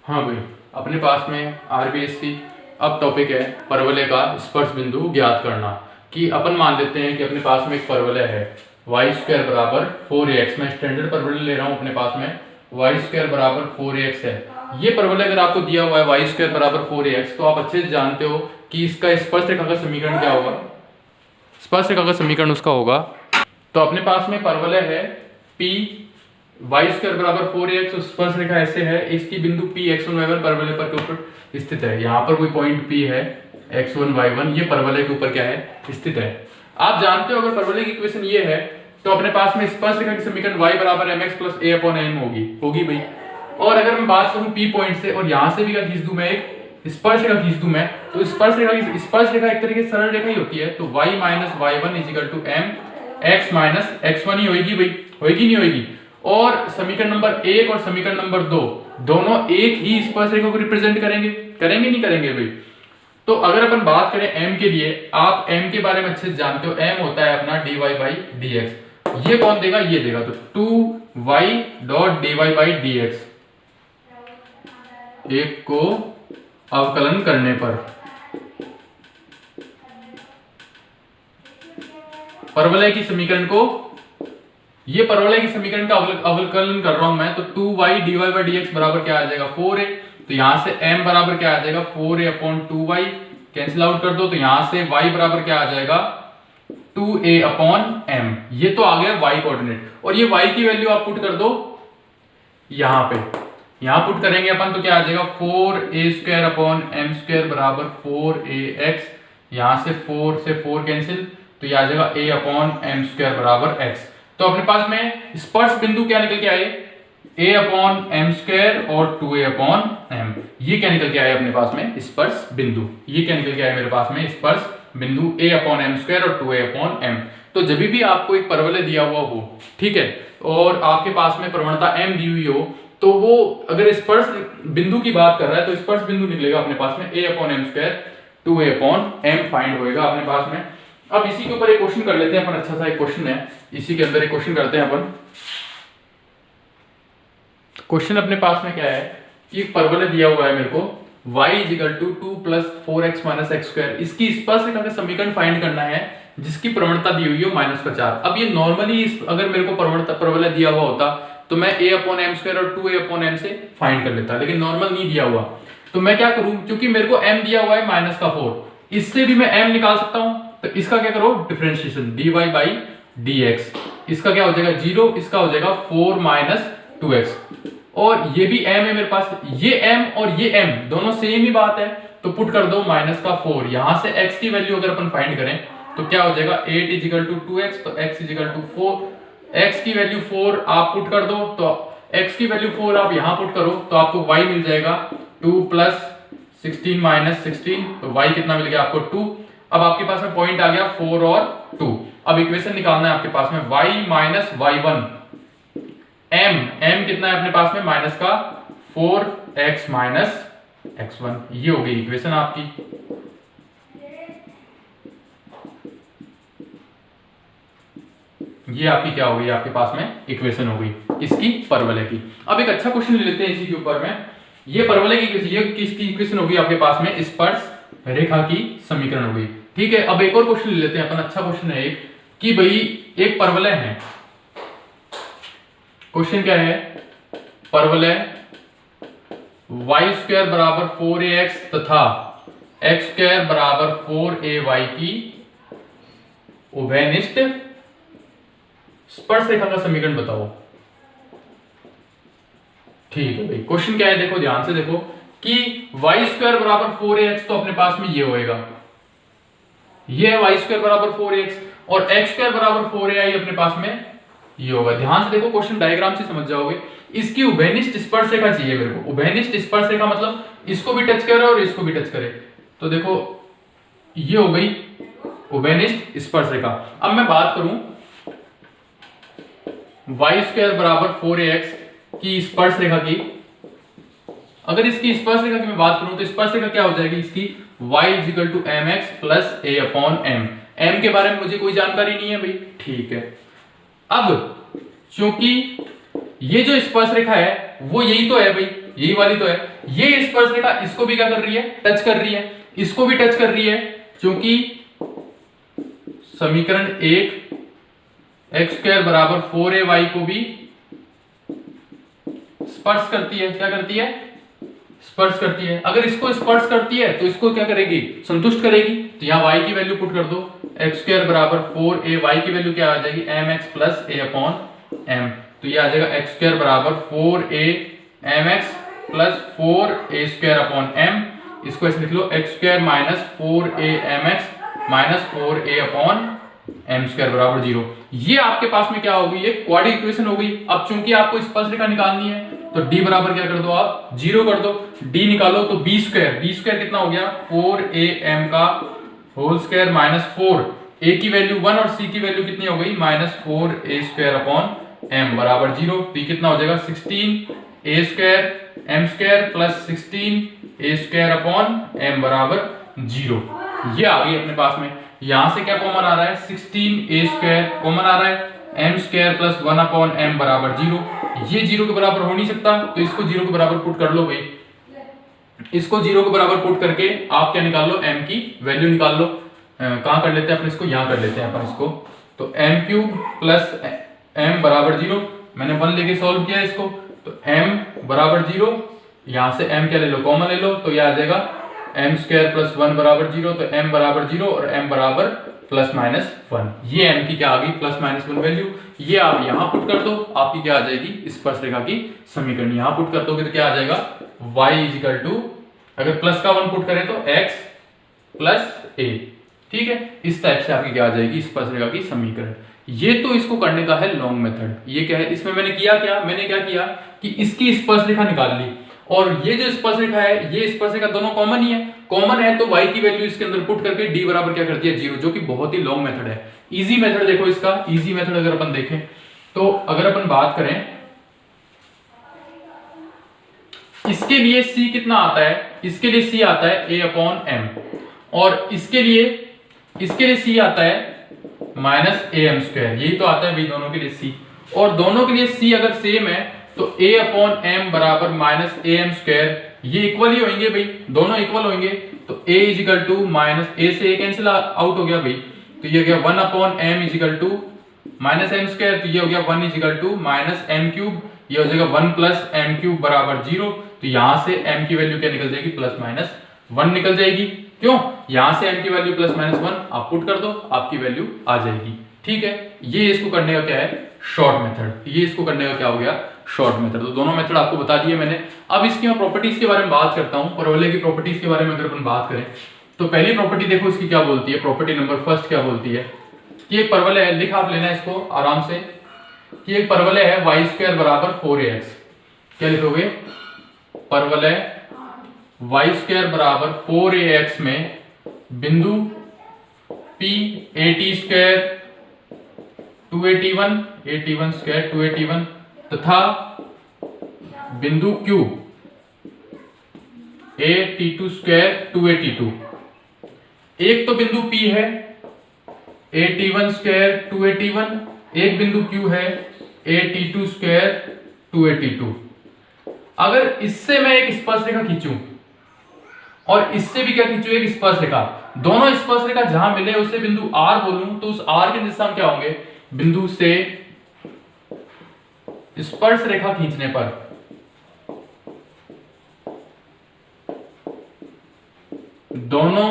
हाँ भाई, अपने पास में आरबीएससी अब टॉपिक है परवलय का स्पर्श बिंदु ज्ञात करना। कि अपन मान लेते हैं कि अपने पास में एक परवलय है वाई स्क्वायर बराबर 4ax। मैं स्टैंडर्ड परवलय ले रहा हूँ, अपने पास में वाई स्क्वायर बराबर 4ax है। ये परवलय अगर आपको दिया हुआ है वाई स्क्वायर बराबर 4ax, तो आप अच्छे से जानते हो कि इसका स्पर्श रेखा का समीकरण क्या होगा। स्पर्श रेखा का समीकरण उसका होगा, तो अपने पास में परवलय है P वाई स्क्वायर बराबर 4ax। स्पर्श रेखा ऐसे है, इसकी बिंदु P x1 y1 परवलय पर के ऊपर स्थित है। यहाँ पर कोई पॉइंट P है x1 y1, ये परवलय के ऊपर क्या है, स्थित है। आप जानते हो अगर परवलय की इक्वेशन ये है, तो अपने पास में स्पर्श रेखा की समीकरण y बराबर mx plus a upon m होगी भाई। और अगर मैं बात करूं P पॉइंट से, और यहाँ से भी क्या खींच दूं मैं, एक स्पर्श रेखा खींच दूं मैं, तो स्पर्श रेखा एक तरीके से सरल रेखा ही होती है। तो y minus y1 is equal to m x minus x1 ही होगी भाई, होगी नहीं होगी। और समीकरण नंबर 1 और समीकरण नंबर 2 दोनों एक ही स्पर्श रेखा को रिप्रेजेंट करेंगे नहीं करेंगे भाई। तो अगर अपन बात करें m के लिए, आप m के बारे में अच्छे से जानते हो, m होता है अपना dy बाई dx। ये कौन देगा, ये देगा, तो 2y dot dy by dx एक को अवकलन करने पर परवलय की समीकरण को, ये परवलय की समीकरण का अवकलन कर रहा हूं मैं, तो 2y dy बाई dx बराबर क्या आ जाएगा 4a। तो यहां से m बराबर क्या आ जाएगा 4a upon 2y, cancel out कर दो, तो यहां से y बराबर क्या आ जाएगा 2a अपॉन m। ये तो आ गया y कोऑर्डिनेट, और ये y की वैल्यू आप पुट कर दो यहां पे, यहां पुट करेंगे अपन, तो क्या आ जाएगा 4a square upon m square बराबर 4ax। यहां से 4 कैंसिल, तो ये आ जाएगा a अपॉन m स्क्वायर बराबर x। तो अपने पास में स्पर्श बिंदु क्या निकल के आए, a अपॉन m स्क्वायर और 2a अपॉन m। ये क्या निकल के आया अपने पास में स्पर्श बिंदु, ये क्या निकल के आया मेरे पास में स्पर्श बिंदु a अपॉन m स्क्वायर और 2a अपॉन m। तो जब भी आपको एक परवलय दिया हुआ हो, ठीक है, और आपके पास में प्रवणता m दी हुई हो, तो वो अगर स्पर्श बिंदु की बात कर रहा है, तो स्पर्श बिंदु निकलेगा अपने पास में a upon m square 2a upon m find होएगा अपने पास में। अब इसी के ऊपर एक क्वेश्चन कर लेते हैं अपन, अच्छा सा एक क्वेश्चन है, इसी के अंदर एक क्वेश्चन करते हैं अपन। क्वेश्चन अपने पास में क्या है कि एक परवलय दिया हुआ है मेरे को y is equal to 2 plus 4x minus x square. इसकी स्पर्श रेखा का समीकरण फाइंड करना है जिसकी प्रवणता दी हुई है -4। अब ये नॉर्मली अगर मेरे को परवलय दिया हुआ होता, तो मैं a अपॉन m स्क्वायर और 2a अपॉन m से फाइंड कर लेता, लेकिन नॉर्मल नहीं दिया हुआ, तो मैं क्या करूं, क्योंकि मेरे को m दिया हुआ है -4, इससे भी मैं m निकाल सकता हूं। तो इसका क्या करो, डिफरेंशिएशन dy बाई dx, इसका क्या हो जाएगा 0, इसका हो जाएगा 4 माइनस 2x। और ये भी m है मेरे पास, ये m और ये m दोनों सेम ही बात है, तो पुट कर दो -4। यहां से x की वैल्यू अगर अपन फाइंड करें, तो क्या हो जाएगा 8 इज इक्वल टू 2x, तो x is equal to 4। x की वैल्यू 4 आप पुट कर दो, तो x की वैल्यू 4 आप यहां पुट करो, तो आपको y मिल जाएगा 2 प्लस 16 माइनस 16, तो y कितना मिल गया आपको 2। अब आपके पास में पॉइंट आ गया 4 और 2। अब इक्वेशन निकालना है आपके पास में y माइनस y1 m कितना है अपने पास में माइनस का 4x माइनस x1, ये हो गई इक्वेशन आपकी। ये आपकी क्या हो गई, आपके पास में इक्वेशन हो गई इसकी परवलय की। अब एक अच्छा क्वेश्चन ले लेते हैं इसी के ऊपर में। ये परवलय की, ये किसकी इक्वेशन होगी आपके पास में, स्पर्श रेखा की समीकरण हो गई, ठीक है। अब एक और क्वेश्चन ले लेते हैं अपन, अच्छा क्वेश्चन है एक, कि भाई एक परवलय है, क्वेश्चन क्या है, परवलय y स्क्वायर बराबर 4ax तथा x स्क्वायर बराबर 4ay की उभयनिष्ठ स्पर्श रेखा का समीकरण बताओ। ठीक है भाई, क्वेश्चन क्या है, देखो ध्यान से देखो कि y स्क्वायर बराबर 4ax, तो अपने पास में ये होएगा, ये है y स्क्वायर बराबर 4ax, और x स्क्वायर बराबर 4ai अपने पास में ये होगा। ध्यान से देखो, क्वेश्चन डायग्राम से समझ जाओगे। इसकी उभयनिष्ठ स्पर्श रेखा चाहिए मेरे को। उभयनिष्ठ स्पर्श रेखा मतलब इसको भी टच करे और इसको भी टच करे, तो देखो ये हो गई उभयनिष्ठ स्पर्श रेखा। अब मैं बात करूं y स्क्वायर बराबर 4ax की स्पर्श रेखा की, अगर इसकी स्पर्श रेखा की मैं बात करूं, तो स्पर्श रेखा क्या हो जाएगी इसकी y is equal to mx plus a upon m। m के बारे में मुझे कोई जानकारी नहीं है भाई, ठीक है। अब क्योंकि ये जो स्पर्श रेखा है वो यही तो है भाई, यही वाली तो है। ये स्पर्शरेखा इसको भी क्या कर रही है, टच कर रही है, इसको भी टच कर रही है, क्योंकि समीकरण 1 x² बराबर 4ay को भी स्पर्श करती है। क्या करती है, स्पर्श करती है। अगर इसको स्पर्श करती है तो इसको क्या करेगी, संतुष्ट करेगी। तो यहाँ y की वैल्यू पुट कर दो, x² बराबर 4a, y की वैल्यू क्या आ जाएगी, mx plus a upon m। तो ये आ जाएगा x² बराबर 4a mx plus 4a² upon m। इसको ऐसे लिख लो, x² minus 4a mx minus 4a upon m² बराबर 0। ये आपके पास में क्या होगी, ये क्वाड्रेटिक इक्वेशन हो गई। अब चूंकि आपको स्पर्शरेखा निकालनी है तो d बराबर क्या कर दो, आप 0 कर दो, d निकालो तो b² कितना हो गया, 4am का होल स्क्वायर माइनस 4, a की वैल्यू 1 और c की वैल्यू कितनी हो गई, माइनस 4a² अपॉन m बराबर 0। तो ये कितना हो जाएगा, 16a² m² plus 16a² upon m बराबर 0। ये आ गई अपने पास में। यहां से क्या कॉमन आ रहा है, 16a² कॉमन आ रहा है, m² प्लस 1 अपॉन m बराबर 0। ये 0 के बराबर हो नहीं सकता, तो इसको 0 के बराबर पुट कर लो भाई। इसको 0 के बराबर पुट करके आप क्या निकाल लो, m की वैल्यू निकाल लो। कहां कर लेते हैं अपन इसको, यहां कर लेते हैं अपन इसको। तो m³ प्लस m बराबर 0, मैंने 1 लेके सॉल्व किया इसको, तो m बराबर 0, यहां से m क्या ले लो, कॉमन ले लो, तो ये आ जाएगा m² प्लस 1 बराबर 0। तो m बराबर 0 और m बराबर प्लस माइनस 1। ये m की क्या आ गई, प्लस माइनस 1 वैल्यू। ये आप यहां पुट कर दो, आपकी क्या आ जाएगी, स्पर्शरेखा की समीकरण। यहां पुट कर दोगे तो क्या आ जाएगा, y इजिकल टू, अगर प्लस का 1 पुट करें तो x प्लस a। ठीक है, इस टाइप से आपकी क्या आ जाएगी, स्पर्शरेखा की समीकरण। ये तो इसको करने का है लॉन्ग मेथड। ये क्या है, इसमें मैंने किया क्या, मैंने क्या किया कि इसकी स्पर्शरेखा निकाल ली, और ये जो स्पर्शरेखा है, ये स्पर्शरेखा दोनों कॉमन ही है। कॉमन है तो y की वैल्यू इसके अंदर पुट करके d बराबर क्या कर दिया, 0, जो कि बहुत ही लॉन्ग मेथड है। इजी मेथड देखो इसका, इजी मेथड अगर अपन देखें तो, अगर अपन बात करें इसके लिए c कितना आता है, इसके लिए c आता है a अपॉन m, और इसके लिए c आता है माइनस am²। यही तो आता है भाई दोनों के लिए c, और दोनों के लिए c अगर सेम है तो a अपॉन m बराबर माइनस am²। ये इक्वल ही होंगे भाई, दोनों इक्वल होंगे। तो a is equal to minus, a से a कैंसिल आउट हो गया भाई, तो ये हो गया 1 upon m is equal to minus m²। तो ये हो गया 1 इजिकल टू माइनस m³। ये हो जाएगा 1 प्लस m³ बराबर 0। तो यहां से m की वैल्यू क्या निकल जाएगी, प्लस माइनस 1 निकल जाएगी। क्यों, यहां से m की वैल्यू प्लस माइनस 1 आप पुट कर दो, आपकी वैल्यू आ जाएगी। ठीक है, ये इसको करने का क्या है, शॉर्ट मेथड। ये इसको करने का क्या हो गया, शॉर्ट मेथड। तो दोनों मेथड आपको बता दिए मैंने। अब इसकी मैं प्रॉपर्टीज के बारे में बात करता हूं। परवलय की प्रॉपर्टीज के बारे में अगर अपन बात करें तो पहली प्रॉपर्टी देखो इसकी क्या बोलती है, प्रॉपर्टी नंबर फर्स्ट क्या बोलती है कि एक परवलय है, लिख आप लेना इसको आराम से, कि एक परवलय है y² बराबर 4ax। क्या लिखोगे, परवलय y² बराबर 4ax में बिंदु P 80² 281 81² 281 तथा बिंदु Q A82² 282। एक तो बिंदु P है 81² 281, एक बिंदु Q है 82² 282। अगर इससे मैं एक स्पर्शरेखा खींचूं और इससे भी क्या खींचूं, एक स्पर्शरेखा, दोनों स्पर्शरेखा जहां मिले उसे बिंदु R बोलूं, तो उस R के दिशा में क्या होंगे, बिंदु से स्पर्श रेखा खींचने पर दोनों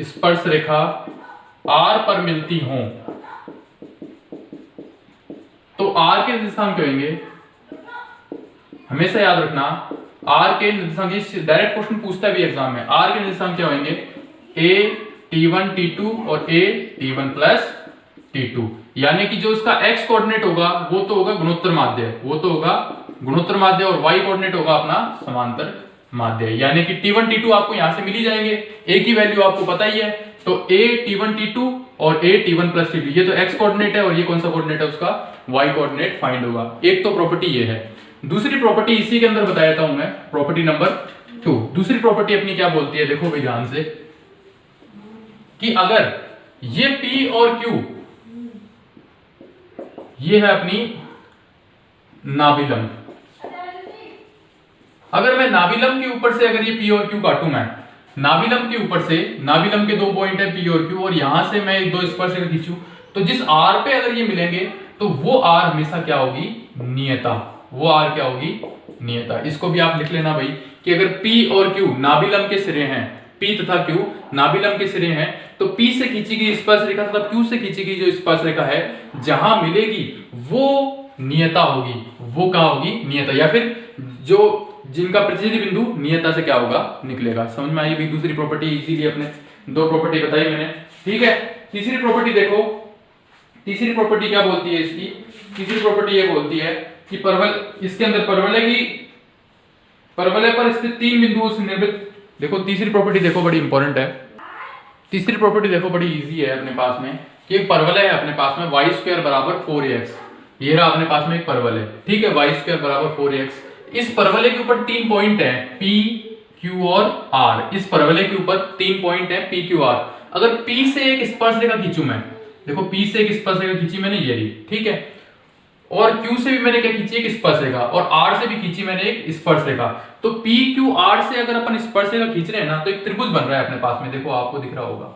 स्पर्श रेखा R पर मिलती हों तो R के निर्देशांक क्या होंगे, हमेशा याद रखना R के निर्देशांक, ये डायरेक्ट क्वेश्चन पूछता है भी एग्जाम में, R के निर्देशांक क्या होंगे, A T1 T2 और A T1 प्लस T2। यानी कि जो इसका x कोऑर्डिनेट होगा वो तो होगा गुणोत्तर माध्य, वो तो होगा गुणोत्तर माध्य, और y कोऑर्डिनेट होगा अपना समांतर माध्य। यानी कि T1 T2 आपको यहां से मिल ही जाएंगे, a की वैल्यू आपको पता ही है, तो a T1 T2 और a T1 प्लस T2, ये तो x कोऑर्डिनेट है और ये कौन सा कोऑर्डिनेट है, उसका y कोऑर्डिनेट फाइंड होगा। एक तो प्रॉपर्टी ये है। दूसरी प्रॉपर्टी इसी के अंदर बता देता हूं मैं, प्रॉपर्टी नंबर 2। दूसरी प्रॉपर्टी अपनी क्या बोलती है, देखो भाई ध्यान से, कि अगर ये P और Q ये है अपनी नाभिलंब, अगर मैं नाभिलंब के ऊपर से अगर ये P और Q काटूं, मैं नाभिलंब के ऊपर से, नाभिलंब के 2 पॉइंट है P और Q, और यहां से मैं 2 स्पर्शरेखा खींचूं, तो जिस R पे अगर ये मिलेंगे तो वो R हमेशा क्या होगी, नियता। वो R क्या होगी, नियता। इसको भी आप लिख लेना भाई कि अगर P और Q नाभिलंब के सिरे हैं, P तथा Q नाभिलंब के सिरे हैं, तो P से खींची गई स्पर्शरेखा तथा Q से खींची गई जो स्पर्शरेखा है, जहां मिलेगी वो नियता होगी। वो क्या होगी, नियता। या फिर जो जिनका प्रतिच्छेदी बिंदु नियता से क्या होगा, निकलेगा। समझ में आई भी दूसरी प्रॉपर्टी, इसीलिए अपने 2 प्रॉपर्टी बताई मैंने। ठीक है, तीसरी प्रॉपर्टी देखो। तीसरी प्रॉपर्टी क्या बोलती है इसकी, तीसरी प्रॉपर्टी ये बोलती है कि परवल, इसके अंदर परवलय पर स्थित 3 बिंदुओं से निर्मित। देखो तीसरी प्रॉपर्टी देखो, बड़ी इंपॉर्टेंट है। तीसरी प्रॉपर्टी देखो, बड़ी इजी है अपने पास में, कि एक परवलय है अपने पास में y² बराबर 4ax। ये रहा अपने पास में एक परवलय, ठीक है, y² बराबर 4ax। इस परवलय के ऊपर 3 पॉइंट है P, Q और R। इस परवलय के ऊपर 3 पॉइंट है P, Q, R। अगर P से एक स्पर्शरेखा खींचूं मैं, देखो P से एक स्पर्शरेखा खींची मैंने, ये रही, ठीक है, और Q से भी मैंने क्या खींची, एक स्पर्शरेखा, और R से भी खींची मैंने एक स्पर्शरेखा। तो P, Q, R से अगर अपन स्पर्शरेखा खींच रहे हैं ना, तो एक त्रिभुज बन रहा है अपने पास में। देखो आपको दिख रहा होगा,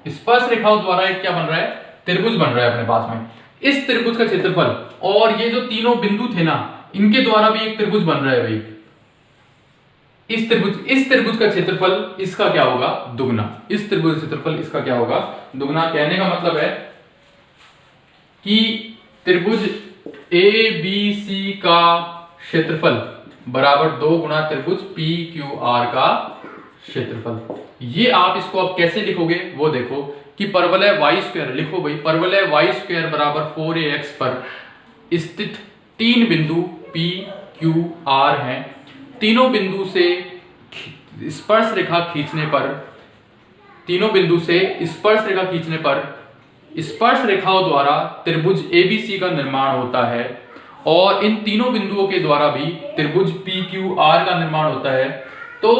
स्पर्शरेखाओं द्वारा एक क्या बन रहा है, त्रिभुज बन रहा है अपने पास में। इस त्रिभुज का क्षेत्रफल और ये जो तीनों बिंदु थे ना, इनके द्वारा भी एक त्रिभुज बन रहा है भाई। इस त्रिभुज का क्षेत्रफल इसका क्या होगा, दुगना। इस त्रिभुज का क्षेत्रफल इसका क्या होगा, दुगना। कहने का मतलब है कि त्रिभुज ABC का क्षेत्रफल बराबर 2 गुना त्रिभुज PQR का क्षेत्रफल। ये आप इसको अब कैसे लिखोगे वो देखो, कि परवलय y² लिखो भाई, परवलय y² बराबर 4ax पर स्थित 3 बिंदु P, Q, R हैं। तीनों बिंदु से स्पर्शरेखा खींचने पर, तीनों बिंदु से स्पर्शरेखा खींचने पर स्पर्शरेखाओं द्वारा त्रिभुज ABC का निर्माण होता है, और इन तीनों बिंदुओं के द्वारा भी त्रिभुज PQR का निर्माण होता है। तो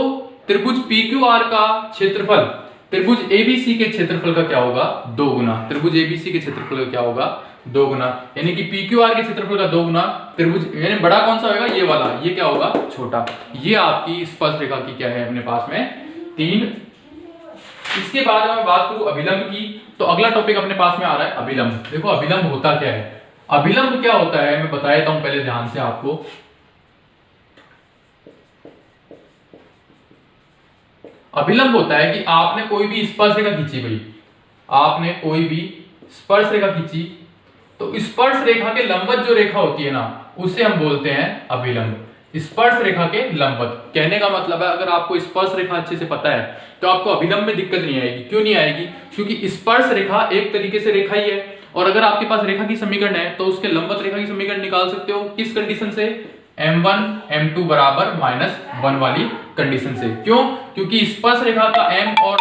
त्रिभुज PQR का क्षेत्रफल त्रिभुज ABC के क्षेत्रफल का क्या होगा, 2 गुना। त्रिभुज ABC के क्षेत्रफल का क्या होगा, 2 गुना। यानी कि PQR के क्षेत्रफल का 2 गुना त्रिभुज, यानी बड़ा कौन सा होगा, ये वाला, ये क्या होगा, छोटा। ये आपकी स्पर्शरेखा की क्या है अपने पास में, 3। इसके बाद मैं बात करूं अभिलंब की, तो अगला टॉपिक अपने पास में आ रहा है अभिलंब। देखो अभिलंब होता क्या है, अभिलंब क्या होता है मैं बता देता हूं पहले ध्यान से आपको। अभिलंब होता है कि आपने कोई भी स्पर्शरेखा खींची भाई, आपने कोई भी स्पर्शरेखा खींची, तो स्पर्शरेखा के लंबवत जो रेखा होती है ना, उसे हम बोलते हैं अभिलंब। स्पर्शरेखा के लंबवत, कहने का मतलब है अगर आपको स्पर्शरेखा अच्छे से पता है तो आपको अभिलंब में दिक्कत नहीं आएगी। क्यों नहीं आएगी, क्योंकि स्पर्शरेखा एक तरीके से रेखा ही है, और अगर आपके पास रेखा की समीकरण है तो उसके लंबवत रेखा की समीकरण निकाल सकते हो। किस कंडीशन से, m1 m2 बराबर -1 वाली कंडीशन से। क्यों, क्योंकि स्पर्शरेखा का m और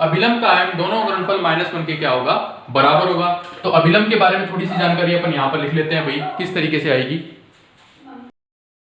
अभिलंब का m दोनों गुणनफल -1 के क्या होगा, बराबर होगा। तो अभिलंब के बारे में थोड़ी सी जानकारी अपन यहाँ पर लिख लेते हैं भाई, किस तरीके से आएगी।